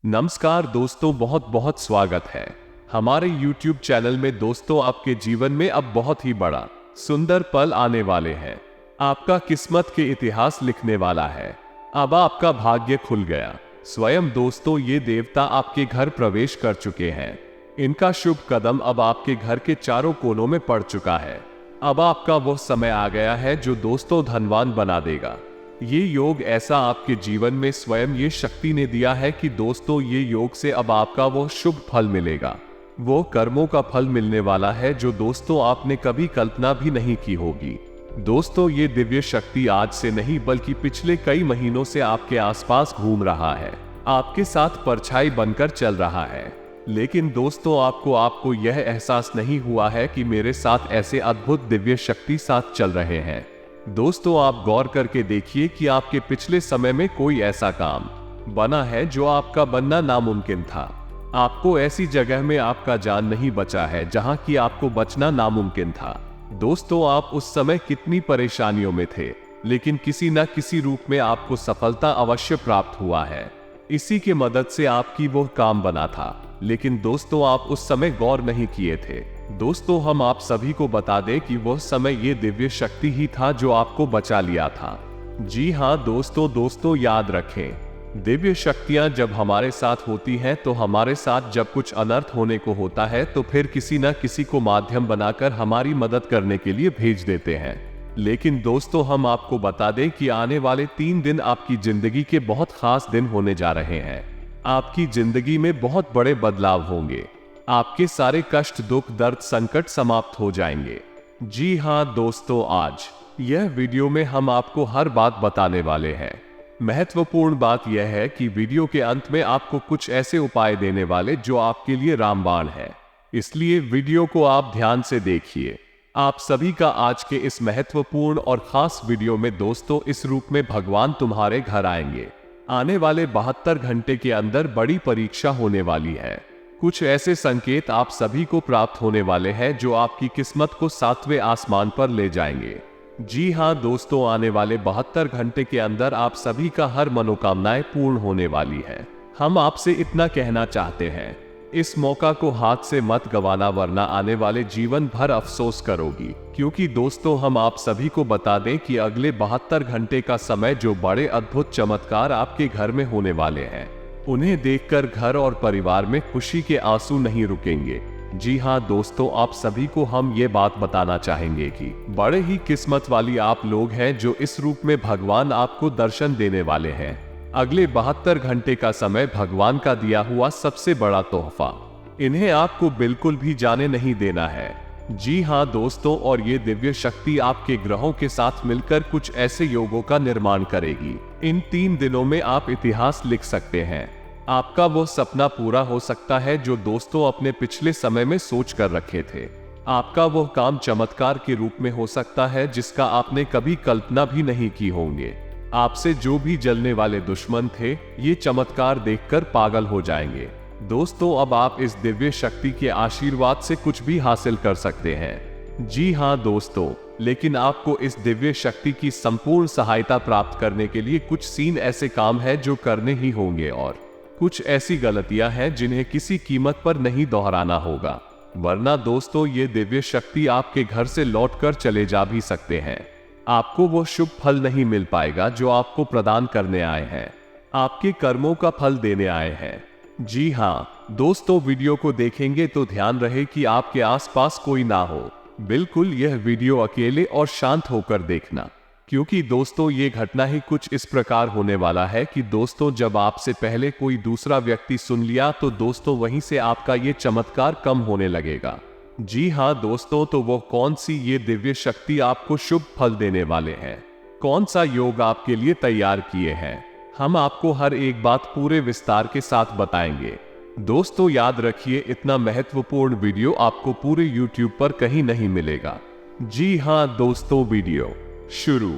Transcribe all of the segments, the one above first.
नमस्कार दोस्तों, बहुत बहुत स्वागत है हमारे YouTube चैनल में। दोस्तों, आपके जीवन में अब बहुत ही बड़ा सुंदर पल आने वाले हैं। आपका किस्मत के इतिहास लिखने वाला है। अब आपका भाग्य खुल गया। स्वयं दोस्तों, ये देवता आपके घर प्रवेश कर चुके हैं। इनका शुभ कदम अब आपके घर के चारों कोनों में पड़ चुका है। अब आपका वो समय आ गया है जो दोस्तों धनवान बना देगा। ये योग ऐसा आपके जीवन में स्वयं ये शक्ति ने दिया है कि दोस्तों, ये योग से अब आपका वो शुभ फल मिलेगा। वो कर्मों का फल मिलने वाला है जो दोस्तों आपने कभी कल्पना भी नहीं की होगी। दोस्तों, ये दिव्य शक्ति आज से नहीं बल्कि पिछले कई महीनों से आपके आसपास घूम रहा है, आपके साथ परछाई बनकर चल रहा है। लेकिन दोस्तों, आपको यह एहसास नहीं हुआ है कि मेरे साथ ऐसे अद्भुत दिव्य शक्ति साथ चल रहे हैं। दोस्तों, आप गौर करके देखिए कि आपके पिछले समय में कोई ऐसा काम बना है जो आपका बनना नामुमकिन था। आपको ऐसी जगह में आपका जान नहीं बचा है जहां कि आपको बचना नामुमकिन था। दोस्तों, आप उस समय कितनी परेशानियों में थे, लेकिन किसी न किसी रूप में आपको सफलता अवश्य प्राप्त हुआ है। इसी के मदद से आपकी वो काम बना था, लेकिन दोस्तों आप उस समय गौर नहीं किए थे। दोस्तों, हम आप सभी को बता दें कि वह समय ये दिव्य शक्ति ही था जो आपको बचा लिया था। जी हाँ दोस्तों, याद रखें, दिव्य शक्तियां जब हमारे साथ होती हैं तो हमारे साथ जब कुछ अनर्थ होने को होता है तो फिर किसी न किसी को माध्यम बनाकर हमारी मदद करने के लिए भेज देते हैं। लेकिन दोस्तों, हम आपको बता दें कि आने वाले 3 दिन आपकी जिंदगी के बहुत खास दिन होने जा रहे हैं। आपकी जिंदगी में बहुत बड़े बदलाव होंगे। आपके सारे कष्ट, दुख, दर्द, संकट समाप्त हो जाएंगे। जी हाँ दोस्तों, आज यह वीडियो में हम आपको हर बात बताने वाले हैं। महत्वपूर्ण बात यह है कि वीडियो के अंत में आपको कुछ ऐसे उपाय देने वाले जो आपके लिए रामबाण है। इसलिए वीडियो को आप ध्यान से देखिए। आप सभी का आज के इस महत्वपूर्ण और खास वीडियो में दोस्तों इस रूप में भगवान तुम्हारे घर आएंगे। आने वाले 72 घंटे के अंदर बड़ी परीक्षा होने वाली है। कुछ ऐसे संकेत आप सभी को प्राप्त होने वाले हैं जो आपकी किस्मत को 7वें आसमान पर ले जाएंगे। जी हाँ दोस्तों, आने वाले 72 घंटे के अंदर आप सभी का हर मनोकामनाएं पूर्ण होने वाली है। हम आपसे इतना कहना चाहते हैं, इस मौका को हाथ से मत गंवाना, वरना आने वाले जीवन भर अफसोस करोगी। क्योंकि दोस्तों, हम आप सभी को बता दें कि अगले 72 घंटे का समय जो बड़े अद्भुत चमत्कार आपके घर में होने वाले हैं, उन्हें देखकर घर और परिवार में खुशी के आंसू नहीं रुकेंगे। जी हाँ दोस्तों, आप सभी को हम ये बात बताना चाहेंगे कि बड़े ही किस्मत वाली आप लोग हैं जो इस रूप में भगवान आपको दर्शन देने वाले हैं। अगले 72 घंटे का समय भगवान का दिया हुआ सबसे बड़ा तोहफा। इन्हें आपको बिल्कुल भी जाने नहीं देना है। जी हाँ दोस्तों, और ये दिव्य शक्ति आपके ग्रहों के साथ मिलकर कुछ ऐसे योगों का निर्माण करेगी। इन 3 दिनों में आप इतिहास लिख सकते हैं। आपका वो सपना पूरा हो सकता है जो दोस्तों अपने पिछले समय में सोच कर रखे थे। आपका वो काम चमत्कार के रूप में हो सकता है जिसका आपने कभी कल्पना भी नहीं की होंगे। आपसे जो भी जलने वाले दुश्मन थे, ये चमत्कार देखकर पागल हो जाएंगे। दोस्तों, अब आप इस दिव्य शक्ति के आशीर्वाद से कुछ भी हासिल कर सकते हैं। जी हाँ दोस्तों, लेकिन आपको इस दिव्य शक्ति की संपूर्ण सहायता प्राप्त करने के लिए कुछ सीन ऐसे काम है जो करने ही होंगे, और कुछ ऐसी गलतियां हैं जिन्हें किसी कीमत पर नहीं दोहराना होगा, वरना दोस्तों ये दिव्य शक्ति आपके घर से लौटकर चले जा भी सकते हैं। आपको वो शुभ फल नहीं मिल पाएगा जो आपको प्रदान करने आए हैं। आपके कर्मों का फल देने आए हैं। जी हाँ दोस्तों, वीडियो को देखेंगे तो ध्यान रहे कि आपके आसपास कोई ना हो। बिल्कुल यह वीडियो अकेले और शांत होकर देखना, क्योंकि दोस्तों ये घटना ही कुछ इस प्रकार होने वाला है कि दोस्तों जब आपसे पहले कोई दूसरा व्यक्ति सुन लिया तो दोस्तों वहीं से आपका ये चमत्कार कम होने लगेगा। जी हाँ दोस्तों, तो वो कौन सी ये दिव्य शक्ति आपको शुभ फल देने वाले हैं, कौन सा योग आपके लिए तैयार किए हैं, हम आपको हर एक बात पूरे विस्तार के साथ बताएंगे। दोस्तों याद रखिए, इतना महत्वपूर्ण वीडियो आपको पूरे YouTube पर कहीं नहीं मिलेगा। जी हाँ दोस्तों, वीडियो शुरू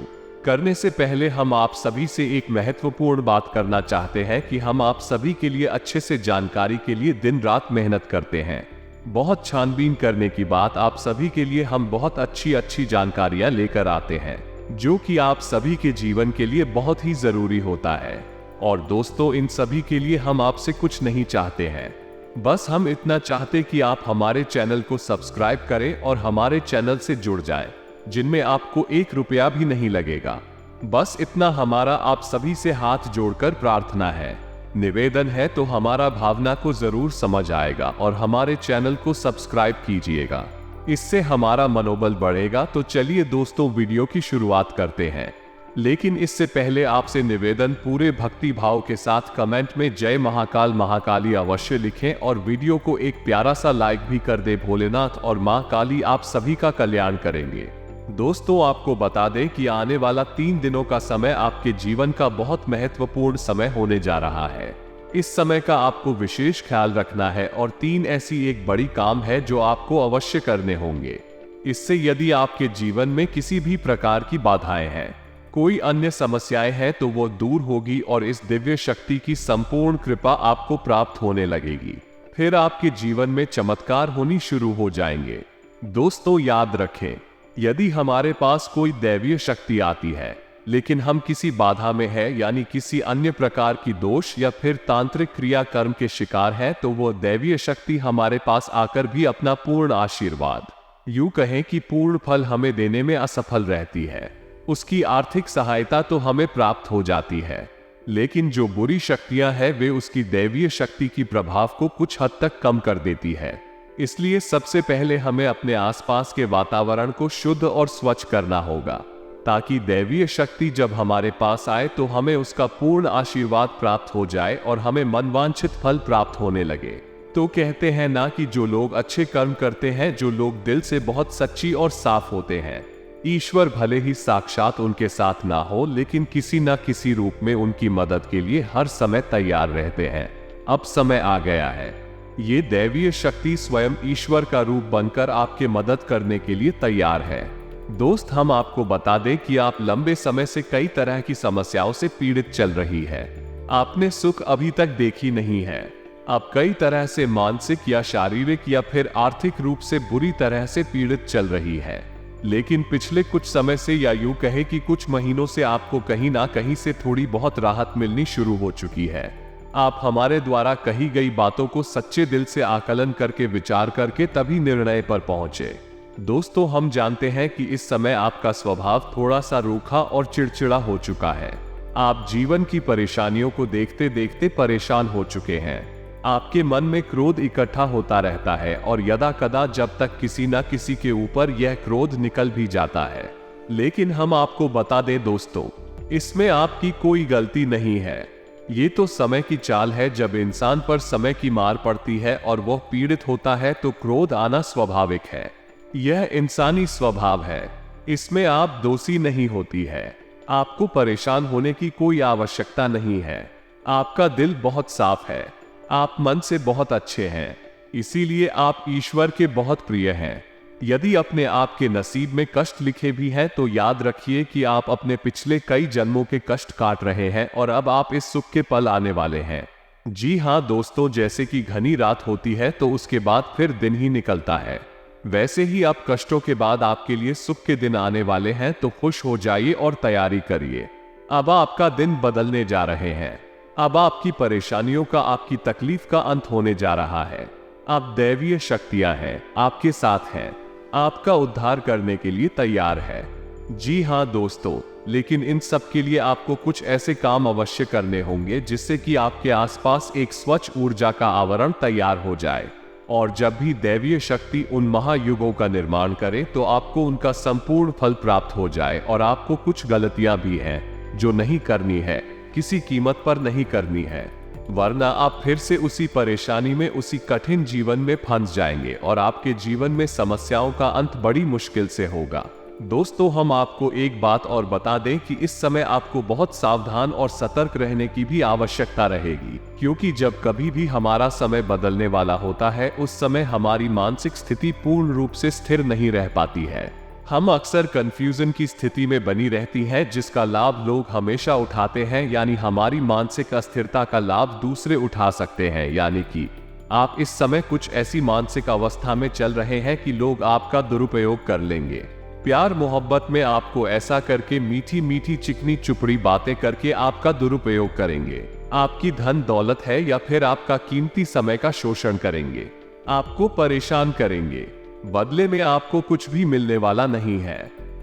करने से पहले हम आप सभी से एक महत्वपूर्ण बात करना चाहते हैं कि हम आप सभी के लिए अच्छे से जानकारी के लिए दिन रात मेहनत करते हैं। बहुत छानबीन करने की बात आप सभी के लिए हम बहुत अच्छी जानकारियां लेकर आते हैं, जो कि आप सभी के जीवन के लिए बहुत ही जरूरी होता है। और दोस्तों, इन सभी के लिए हम आपसे कुछ नहीं चाहते हैं, बस हम इतना चाहते कि आप हमारे चैनल को सब्सक्राइब करें और हमारे चैनल से जुड़ जाएं, जिनमें आपको 1 रुपया भी नहीं लगेगा। बस इतना हमारा आप सभी से हाथ जोड़कर प्रार्थना है, निवेदन है, तो हमारा भावना को जरूर समझ आएगा और हमारे चैनल को सब्सक्राइब कीजिएगा। इससे हमारा मनोबल बढ़ेगा। तो चलिए दोस्तों, वीडियो की शुरुआत करते हैं, लेकिन इससे पहले आपसे निवेदन, पूरे भक्ति भाव के साथ कमेंट में जय महाकाल महाकाली अवश्य लिखें और वीडियो को एक प्यारा सा लाइक भी कर दे। भोलेनाथ और मां काली आप सभी का कल्याण करेंगे। दोस्तों, आपको बता दें कि आने वाला 3 दिनों का समय आपके जीवन का बहुत महत्वपूर्ण समय होने जा रहा है। इस समय का आपको विशेष ख्याल रखना है और 3 ऐसी एक बड़ी काम है जो आपको अवश्य करने होंगे। इससे यदि आपके जीवन में किसी भी प्रकार की बाधाएं हैं, कोई अन्य समस्याएं हैं, तो वो दूर होगी और इस दिव्य शक्ति की संपूर्ण कृपा आपको प्राप्त होने लगेगी। फिर आपके जीवन में चमत्कार होनी शुरू हो जाएंगे। दोस्तों, याद रखें, यदि हमारे पास कोई दैवीय शक्ति आती है लेकिन हम किसी बाधा में है, यानी किसी अन्य प्रकार की दोष या फिर तांत्रिक क्रियाकर्म के शिकार है, तो वो दैवीय शक्ति हमारे पास आकर भी अपना पूर्ण आशीर्वाद, यूं कहें कि पूर्ण फल हमें देने में असफल रहती है। उसकी आर्थिक सहायता तो हमें प्राप्त हो जाती है, लेकिन जो बुरी शक्तियां हैं वे उसकी दैवीय शक्ति की प्रभाव को कुछ हद तक कम कर देती है। इसलिए सबसे पहले हमें अपने आसपास के वातावरण को शुद्ध और स्वच्छ करना होगा, ताकि दैवीय शक्ति जब हमारे पास आए तो हमें उसका पूर्ण आशीर्वाद प्राप्त हो जाए और हमें मनवांछित फल प्राप्त होने लगे। तो कहते हैं ना कि जो लोग अच्छे कर्म करते हैं, जो लोग दिल से बहुत सच्ची और साफ होते हैं, ईश्वर भले ही साक्षात उनके साथ ना हो, लेकिन किसी न किसी रूप में उनकी मदद के लिए हर समय तैयार रहते हैं। अब समय आ गया है, ये दैवीय शक्ति स्वयं ईश्वर का रूप बनकर आपके मदद करने के लिए तैयार है। दोस्त, हम आपको बता दें कि आप लंबे समय से कई तरह की समस्याओं से पीड़ित चल रही है। आपने सुख अभी तक देखी नहीं है। आप कई तरह से मानसिक या शारीरिक या फिर आर्थिक रूप से बुरी तरह से पीड़ित चल रही है, लेकिन पिछले कुछ समय से, या यूं कहे कि कुछ महीनों से, आपको कहीं ना कहीं से थोड़ी बहुत राहत मिलनी शुरू हो चुकी है। आप हमारे द्वारा कही गई बातों को सच्चे दिल से आकलन करके, विचार करके तभी निर्णय पर पहुंचे। दोस्तों, हम जानते हैं कि इस समय आपका स्वभाव थोड़ा सा रूखा और चिड़चिड़ा हो चुका है। आप जीवन की परेशानियों को देखते देखते परेशान हो चुके हैं। आपके मन में क्रोध इकट्ठा होता रहता है और यदा कदा जब तक किसी न किसी के ऊपर यह क्रोध निकल भी जाता है। लेकिन हम आपको बता दें दोस्तों, इसमें आपकी कोई गलती नहीं है। ये तो समय की चाल है। जब इंसान पर समय की मार पड़ती है और वह पीड़ित होता है तो क्रोध आना स्वाभाविक है। यह इंसानी स्वभाव है, इसमें आप दोषी नहीं होती है। आपको परेशान होने की कोई आवश्यकता नहीं है। आपका दिल बहुत साफ है, आप मन से बहुत अच्छे हैं, इसीलिए आप ईश्वर के बहुत प्रिय हैं। यदि अपने आप के नसीब में कष्ट लिखे भी हैं तो याद रखिए कि आप अपने पिछले कई जन्मों के कष्ट काट रहे हैं और अब आप इस सुख के पल आने वाले हैं। जी हाँ दोस्तों, जैसे कि घनी रात होती है तो उसके बाद फिर दिन ही निकलता है, वैसे ही अब कष्टों के बाद आपके लिए सुख के दिन आने वाले हैं। तो खुश हो जाइए और तैयारी करिए। अब आपका दिन बदलने जा रहे हैं। अब आपकी परेशानियों का, आपकी तकलीफ का अंत होने जा रहा है। अब दैवीय शक्तियां हैं, आपके साथ हैं, आपका उद्धार करने के लिए तैयार है। जी हाँ दोस्तों, लेकिन इन सब के लिए आपको कुछ ऐसे काम अवश्य करने होंगे जिससे कि आपके आसपास एक स्वच्छ ऊर्जा का आवरण तैयार हो जाए। और जब भी दैवीय शक्ति उन महायुगों का निर्माण करे तो आपको उनका संपूर्ण फल प्राप्त हो जाए। और आपको कुछ गलतियां भी हैं जो नहीं करनी है, किसी कीमत पर नहीं करनी है, वरना आप फिर से उसी परेशानी में, उसी कठिन जीवन में फंस जाएंगे और आपके जीवन में समस्याओं का अंत बड़ी मुश्किल से होगा। दोस्तों, हम आपको एक बात और बता दें कि इस समय आपको बहुत सावधान और सतर्क रहने की भी आवश्यकता रहेगी, क्योंकि जब कभी भी हमारा समय बदलने वाला होता है उस समय हमारी मानसिक स्थिति पूर्ण रूप से स्थिर नहीं रह पाती है। हम अक्सर कंफ्यूजन की स्थिति में बनी रहती है, जिसका लाभ लोग हमेशा उठाते हैं, यानी हमारी मानसिक अस्थिरता का लाभ दूसरे उठा सकते हैं। यानी कि आप इस समय कुछ ऐसी मानसिक अवस्था में चल रहे हैं कि लोग आपका दुरुपयोग कर लेंगे। प्यार मोहब्बत में आपको ऐसा करके मीठी मीठी चिकनी चुपड़ी बातें करके आपका दुरुपयोग करेंगे। आपकी धन दौलत है या फिर आपका कीमती समय का शोषण करेंगे, आपको परेशान करेंगे। बदले में आपको कुछ भी मिलने वाला नहीं है।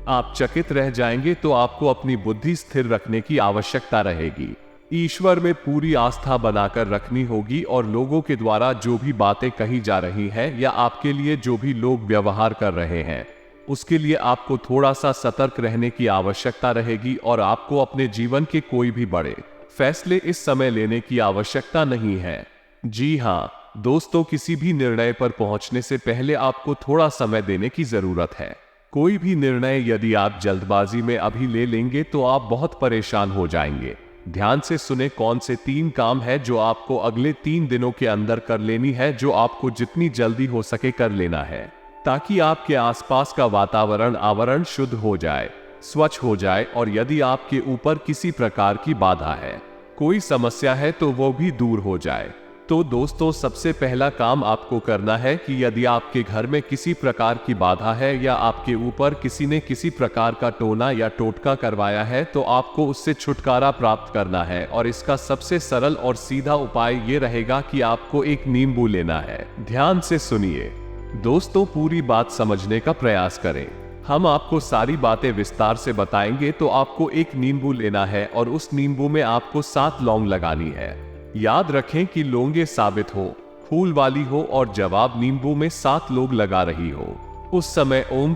आप चकित रह जाएंगे। तो आपको अपनी बुद्धि स्थिर रखने की आवश्यकता रहेगी। ईश्वर में पूरी आस्था बनाकर रखनी होगी और लोगों के द्वारा जो भी बातें कही जा रही हैं या आपके लिए जो भी लोग व्यवहार कर रहे हैं, उसके लिए आपको थोड़ा सा सतर्क रहने की आवश्यकता रहेगी और आपको अपने जीवन के कोई भी बड़े फैसले इस समय लेने की आवश्यकता नहीं है। जी हाँ दोस्तों, किसी भी निर्णय पर पहुंचने से पहले आपको थोड़ा समय देने की जरूरत है। कोई भी निर्णय यदि आप जल्दबाजी में अभी ले लेंगे तो आप बहुत परेशान हो जाएंगे। ध्यान से सुने, कौन से 3 काम है जो आपको अगले 3 दिनों के अंदर कर लेनी है, जो आपको जितनी जल्दी हो सके कर लेना है, ताकि आपके आसपास का वातावरण आवरण शुद्ध हो जाए, स्वच्छ हो जाए और यदि आपके ऊपर किसी प्रकार की बाधा है, कोई समस्या है तो वो भी दूर हो जाए। तो दोस्तों, सबसे पहला काम आपको करना है कि यदि आपके घर में किसी प्रकार की बाधा है या आपके ऊपर किसी ने किसी प्रकार का टोना या टोटका करवाया है, तो आपको उससे छुटकारा प्राप्त करना है। और इसका सबसे सरल और सीधा उपाय ये रहेगा कि आपको एक नींबू लेना है। ध्यान से सुनिए दोस्तों, पूरी बात समझने का प्रयास करें। हम आपको सारी बातें विस्तार से बताएंगे। तो आपको एक नींबू लेना है और उस नींबू में आपको 7 लौंग लगानी है। याद रखें कि लौंगे साबित हो, फूल वाली हो और जवाब नींबू में 7 लोग लगा रही हो, उस समय ओम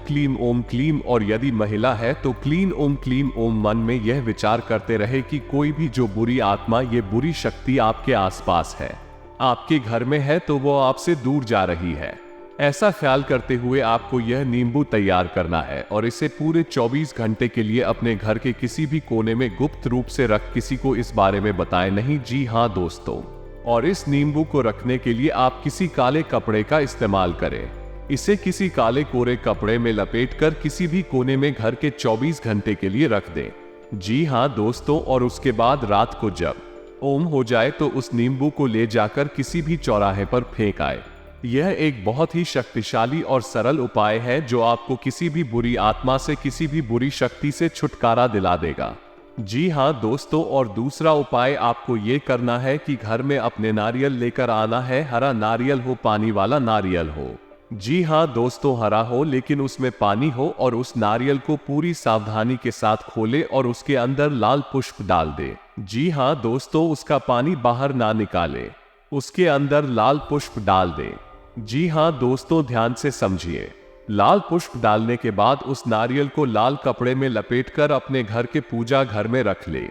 क्लीम और यदि महिला है तो क्लीन ओम मन में यह विचार करते रहे कि कोई भी जो बुरी आत्मा, ये बुरी शक्ति आपके आसपास है, आपके घर में है, तो वो आपसे दूर जा रही है। ऐसा ख्याल करते हुए आपको यह नींबू तैयार करना है और इसे पूरे 24 घंटे के लिए अपने घर के किसी भी कोने में गुप्त रूप से रख, किसी को इस बारे में बताएं नहीं। जी हाँ दोस्तों, और इस नींबू को रखने के लिए आप किसी काले कपड़े का इस्तेमाल करें। इसे किसी काले कोरे कपड़े में लपेटकर किसी भी कोने में घर के 24 घंटे के लिए रख दें। जी हाँ दोस्तों, और उसके बाद रात को जब ओम हो जाए तो उस नींबू को ले जाकर किसी भी चौराहे पर फेंक आए। यह एक बहुत ही शक्तिशाली और सरल उपाय है जो आपको किसी भी बुरी आत्मा से, किसी भी बुरी शक्ति से छुटकारा दिला देगा। जी हाँ दोस्तों, और दूसरा उपाय आपको ये करना है कि घर में अपने नारियल लेकर आना है। हरा नारियल हो, पानी वाला नारियल हो। जी हाँ दोस्तों, हरा हो लेकिन उसमें पानी हो, और उस नारियल को पूरी सावधानी के साथ खोले और उसके अंदर लाल पुष्प डाल दे। जी हाँ दोस्तों, उसका पानी बाहर ना निकाले, उसके अंदर लाल पुष्प डाल दे। जी हाँ दोस्तों, ध्यान से समझिए। लाल पुष्प डालने के बाद उस नारियल को लाल कपड़े में लपेटकर अपने घर के पूजा घर में रख ले।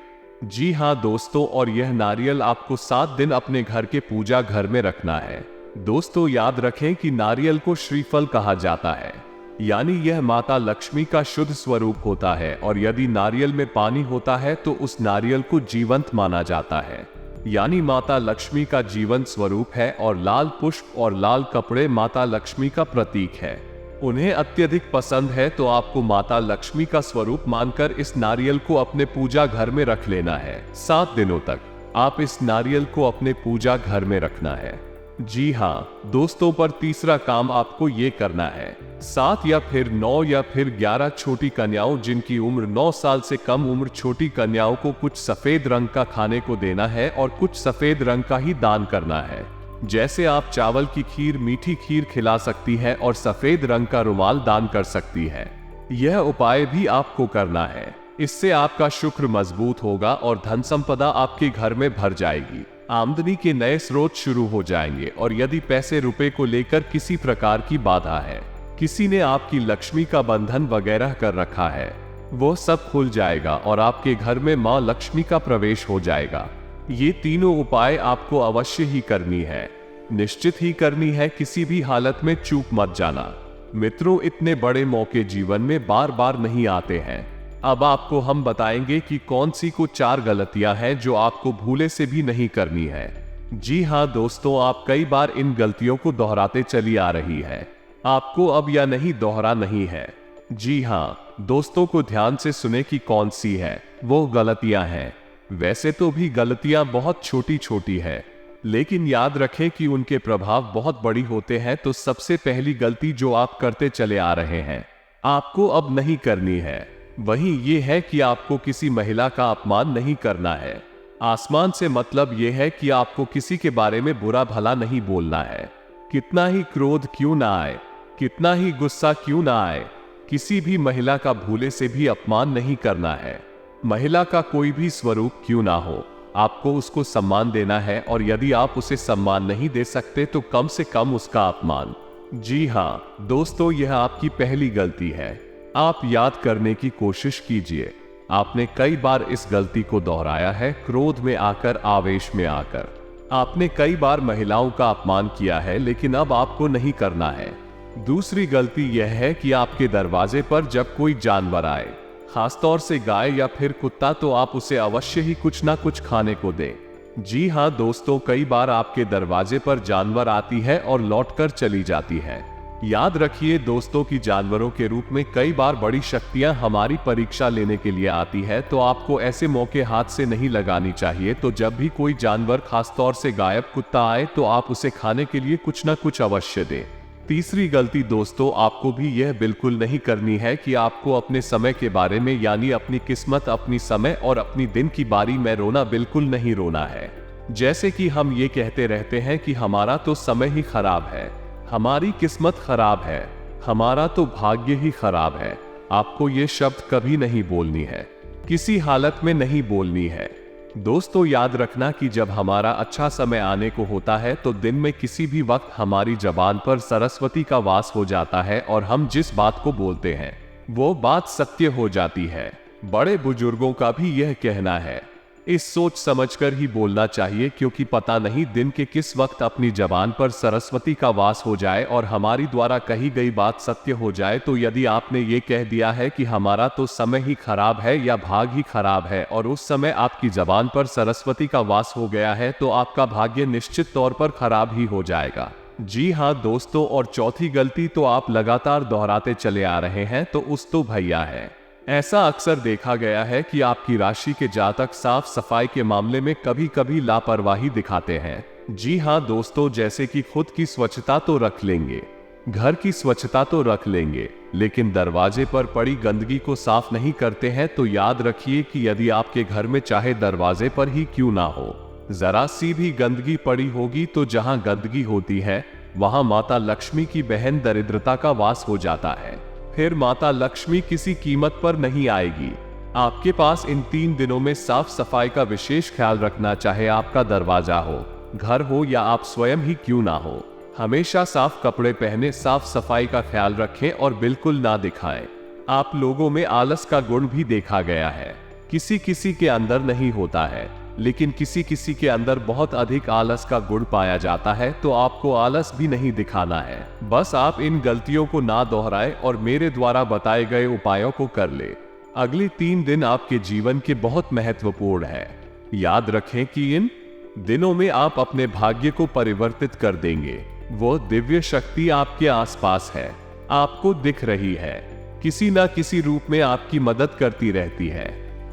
जी हाँ दोस्तों, और यह नारियल आपको 7 दिन अपने घर के पूजा घर में रखना है। दोस्तों याद रखें कि नारियल को श्रीफल कहा जाता है, यानी यह माता लक्ष्मी का शुद्ध स्वरूप होता है, और यदि नारियल में पानी होता है तो उस नारियल को जीवंत माना जाता है, यानी माता लक्ष्मी का जीवन स्वरूप है। और लाल पुष्प और लाल कपड़े माता लक्ष्मी का प्रतीक है, उन्हें अत्यधिक पसंद है। तो आपको माता लक्ष्मी का स्वरूप मानकर इस नारियल को अपने पूजा घर में रख लेना है। 7 दिनों तक आप इस नारियल को अपने पूजा घर में रखना है। जी हाँ दोस्तों, पर तीसरा काम आपको ये करना है। 7 या फिर 9 या फिर 11 छोटी कन्याओं जिनकी उम्र 9 साल से कम उम्र, छोटी कन्याओं को कुछ सफेद रंग का खाने को देना है और कुछ सफेद रंग का ही दान करना है। जैसे आप चावल की खीर, मीठी खीर खिला सकती है और सफेद रंग का रुमाल दान कर सकती है। यह उपाय भी आपको करना है। इससे आपका शुक्र मजबूत होगा और धन संपदा आपके घर में भर जाएगी। आमदनी के नए स्रोत शुरू हो जाएंगे। और यदि पैसे रुपए को लेकर किसी प्रकार की बाधा है, किसी ने आपकी लक्ष्मी का बंधन वगैरह कर रखा है, वो सब खुल जाएगा और आपके घर में मां लक्ष्मी का प्रवेश हो जाएगा। ये तीनों उपाय आपको अवश्य ही करनी है, निश्चित ही करनी है। किसी भी हालत में चूक मत जाना। मित्रों, इतने बड़े मौके जीवन में बार बार नहीं आते हैं। अब आपको हम बताएंगे कि कौन सी को 4 गलतियां हैं जो आपको भूले से भी नहीं करनी है। जी हाँ दोस्तों, आप कई बार इन गलतियों को दोहराते चली आ रही है। आपको अब या नहीं दोहरा नहीं है। जी हाँ दोस्तों, को ध्यान से सुने कि कौन सी है वो गलतियां हैं। वैसे तो भी गलतियां बहुत छोटी छोटी है, लेकिन याद रखें कि उनके प्रभाव बहुत बड़ी होते हैं। तो सबसे पहली गलती जो आप करते चले आ रहे हैं, आपको अब नहीं करनी है, वही ये है कि आपको किसी महिला का अपमान नहीं करना है। आसमान से मतलब यह है कि आपको किसी के बारे में बुरा भला नहीं बोलना है। कितना ही क्रोध क्यों ना आए, कितना ही गुस्सा क्यों ना आए, किसी भी महिला का भूले से भी अपमान नहीं करना है। महिला का कोई भी स्वरूप क्यों ना हो, आपको उसको सम्मान देना है, और यदि आप उसे सम्मान नहीं दे सकते तो कम से कम उसका अपमान। जी हाँ दोस्तों, यह आपकी पहली गलती है। आप याद करने की कोशिश कीजिए। आपने कई बार इस गलती को दोहराया है, क्रोध में आकर, आवेश में आकर। आपने कई बार महिलाओं का अपमान किया है, लेकिन अब आपको नहीं करना है। दूसरी गलती यह है कि आपके दरवाजे पर जब कोई जानवर आए, खासतौर से गाय या फिर कुत्ता, तो आप उसे अवश्य ही कुछ ना कुछ खाने को दें। जी हाँ दोस्तों, कई बार आपके दरवाजे पर जानवर आती है और लौटकर चली जाती है। याद रखिए दोस्तों कि जानवरों के रूप में कई बार बड़ी शक्तियां हमारी परीक्षा लेने के लिए आती है, तो आपको ऐसे मौके हाथ से नहीं लगानी चाहिए। तो जब भी कोई जानवर, खासतौर से गायब कुत्ता आए, तो आप उसे खाने के लिए कुछ ना कुछ अवश्य दें। तीसरी गलती दोस्तों, आपको भी यह बिल्कुल नहीं करनी है कि आपको अपने समय के बारे में, यानी अपनी किस्मत, अपनी समय और अपनी दिन की बारी में रोना बिल्कुल नहीं रोना है। जैसे कि हम ये कहते रहते हैं कि हमारा तो समय ही खराब है, हमारी किस्मत खराब है, हमारा तो भाग्य ही खराब है। आपको ये शब्द कभी नहीं बोलनी है, किसी हालत में नहीं बोलनी है। दोस्तों याद रखना कि जब हमारा अच्छा समय आने को होता है, तो दिन में किसी भी वक्त हमारी जबान पर सरस्वती का वास हो जाता है, और हम जिस बात को बोलते हैं वो बात सत्य हो जाती है। बड़े बुजुर्गों का भी यह कहना है। इस सोच समझकर ही बोलना चाहिए, क्योंकि पता नहीं दिन के किस वक्त अपनी जबान पर सरस्वती का वास हो जाए और हमारी द्वारा कही गई बात सत्य हो जाए। तो यदि आपने ये कह दिया है कि हमारा तो समय ही खराब है या भाग ही खराब है, और उस समय आपकी जबान पर सरस्वती का वास हो गया है, तो आपका भाग्य निश्चित तौर पर खराब ही हो जाएगा। जी हाँ दोस्तों, और चौथी गलती तो आप लगातार दोहराते चले आ रहे हैं, तो उस तो भैया है। ऐसा अक्सर देखा गया है कि आपकी राशि के जातक साफ सफाई के मामले में कभी कभी लापरवाही दिखाते हैं। जी हाँ दोस्तों, जैसे कि खुद की स्वच्छता तो रख लेंगे, घर की स्वच्छता तो रख लेंगे, लेकिन दरवाजे पर पड़ी गंदगी को साफ नहीं करते हैं। तो याद रखिए कि यदि आपके घर में चाहे दरवाजे पर ही क्यों ना हो, जरा सी भी गंदगी पड़ी होगी, तो जहां गंदगी होती है वहां माता लक्ष्मी की बहन दरिद्रता का वास हो जाता है। फिर माता लक्ष्मी किसी कीमत पर नहीं आएगी। आपके पास इन 3 दिनों में साफ सफाई का विशेष ख्याल रखना, चाहे आपका दरवाजा हो, घर हो या आप स्वयं ही क्यों ना हो। हमेशा साफ कपड़े पहने, साफ सफाई का ख्याल रखें और बिल्कुल ना दिखाएं। आप लोगों में आलस का गुण भी देखा गया है। किसी किसी के अंदर नहीं होता है, लेकिन किसी किसी के अंदर बहुत अधिक आलस का गुण पाया जाता है। तो आपको आलस भी नहीं दिखाना है, बस आप इन गलतियों को ना दोहराएं और मेरे द्वारा बताए गए उपायों को कर ले। अगले 3 दिन आपके जीवन के बहुत महत्वपूर्ण है। याद रखें कि इन दिनों में आप अपने भाग्य को परिवर्तित कर देंगे। वो दिव्य शक्ति आपके आसपास है, आपको दिख रही है, किसी ना किसी रूप में आपकी मदद करती रहती है।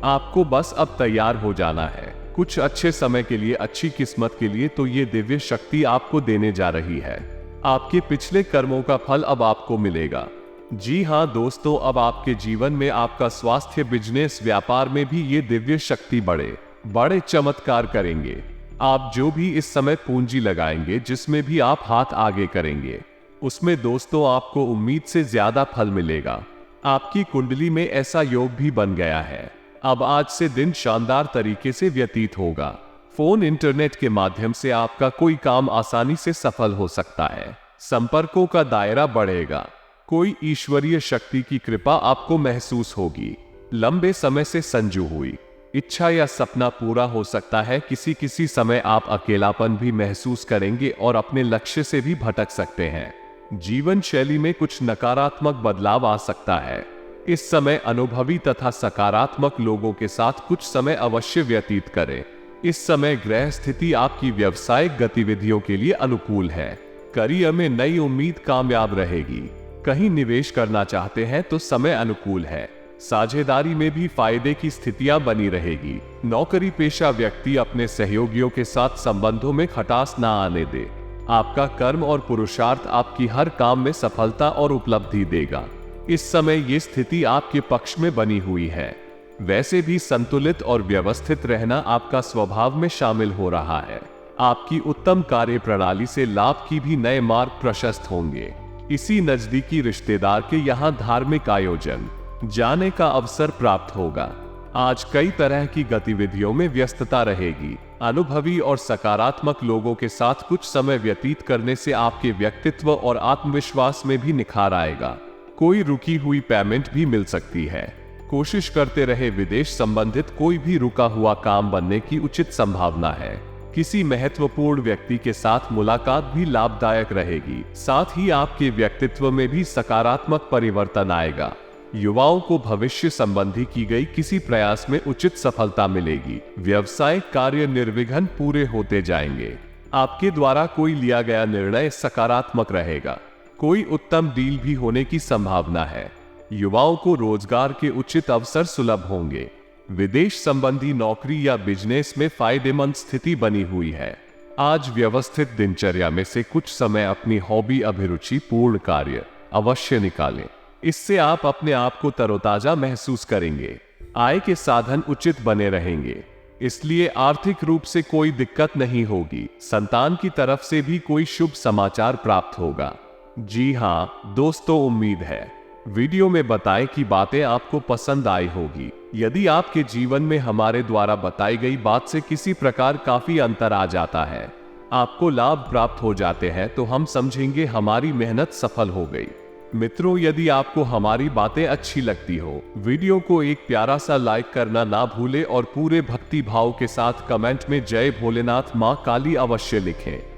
आपको बस अब तैयार हो जाना है कुछ अच्छे समय के लिए, अच्छी किस्मत के लिए। तो ये दिव्य शक्ति आपको देने जा रही है। आपके पिछले कर्मों का फल अब आपको मिलेगा। जी हाँ दोस्तों, अब आपके जीवन में, आपका स्वास्थ्य, बिजनेस, व्यापार में भी ये दिव्य शक्ति बड़े चमत्कार करेंगे। आप जो भी इस समय पूंजी लगाएंगे, जिसमें भी आप हाथ आगे करेंगे, उसमें दोस्तों आपको उम्मीद से ज्यादा फल मिलेगा। आपकी कुंडली में ऐसा योग भी बन गया है। अब आज से दिन शानदार तरीके से व्यतीत होगा। फोन, इंटरनेट के माध्यम से आपका कोई काम आसानी से सफल हो सकता है। संपर्कों का दायरा बढ़ेगा। कोई ईश्वरीय शक्ति की कृपा आपको महसूस होगी। लंबे समय से संजू हुई इच्छा या सपना पूरा हो सकता है। किसी समय आप अकेलापन भी महसूस करेंगे और अपने लक्ष्य से भी भटक सकते हैं। जीवन शैली में कुछ नकारात्मक बदलाव आ सकता है। इस समय अनुभवी तथा सकारात्मक लोगों के साथ कुछ समय अवश्य व्यतीत करें। इस समय ग्रह स्थिति आपकी व्यावसायिक गतिविधियों के लिए अनुकूल है। करियर में नई उम्मीद कामयाब रहेगी। कहीं निवेश करना चाहते हैं तो समय अनुकूल है। साझेदारी में भी फायदे की स्थितियां बनी रहेगी। नौकरी पेशा व्यक्ति अपने सहयोगियों के साथ संबंधों में खटास ना आने दे। आपका कर्म और पुरुषार्थ आपकी हर काम में सफलता और उपलब्धि देगा। इस समय ये स्थिति आपके पक्ष में बनी हुई है। वैसे भी संतुलित और व्यवस्थित रहना आपका स्वभाव में शामिल हो रहा है। आपकी उत्तम कार्य प्रणाली से लाभ की भी नए मार्ग प्रशस्त होंगे। इसी नजदीकी रिश्तेदार के यहाँ धार्मिक आयोजन जाने का अवसर प्राप्त होगा। आज कई तरह की गतिविधियों में व्यस्तता रहेगी। अनुभवी और सकारात्मक लोगों के साथ कुछ समय व्यतीत करने से आपके व्यक्तित्व और आत्मविश्वास में भी निखार आएगा। कोई रुकी हुई पेमेंट भी मिल सकती है। कोशिश करते रहे विदेश संबंधित कोई भी रुका हुआ काम बनने की उचित संभावना है। किसी महत्वपूर्ण व्यक्ति के साथ मुलाकात भी लाभदायक रहेगी। साथ ही आपके व्यक्तित्व में भी सकारात्मक परिवर्तन आएगा। युवाओं को भविष्य संबंधी की गई किसी प्रयास में उचित सफलता मिलेगी। व्यवसायिक कार्य निर्विघ्न पूरे होते जाएंगे। आपके द्वारा कोई लिया गया निर्णय सकारात्मक रहेगा। कोई उत्तम डील भी होने की संभावना है। युवाओं को रोजगार के उचित अवसर सुलभ होंगे। विदेश संबंधी नौकरी या बिजनेस में फायदेमंद स्थिति बनी हुई है। आज व्यवस्थित दिनचर्या में से कुछ समय अपनी हॉबी अभिरुचि पूर्ण कार्य अवश्य निकालें। इससे आप अपने आप को तरोताजा महसूस करेंगे। आय के साधन उचित बने रहेंगे, इसलिए आर्थिक रूप से कोई दिक्कत नहीं होगी। संतान की तरफ से भी कोई शुभ समाचार प्राप्त होगा। जी हाँ दोस्तों, उम्मीद है वीडियो में बताई कि बातें आपको पसंद आई होगी। यदि आपके जीवन में हमारे द्वारा बताई गई बात से किसी प्रकार काफी अंतर आ जाता है, आपको लाभ प्राप्त हो जाते हैं, तो हम समझेंगे हमारी मेहनत सफल हो गई। मित्रों, यदि आपको हमारी बातें अच्छी लगती हो, वीडियो को एक प्यारा सा लाइक करना ना भूले और पूरे भक्ति भाव के साथ कमेंट में जय भोलेनाथ मां काली अवश्य लिखें।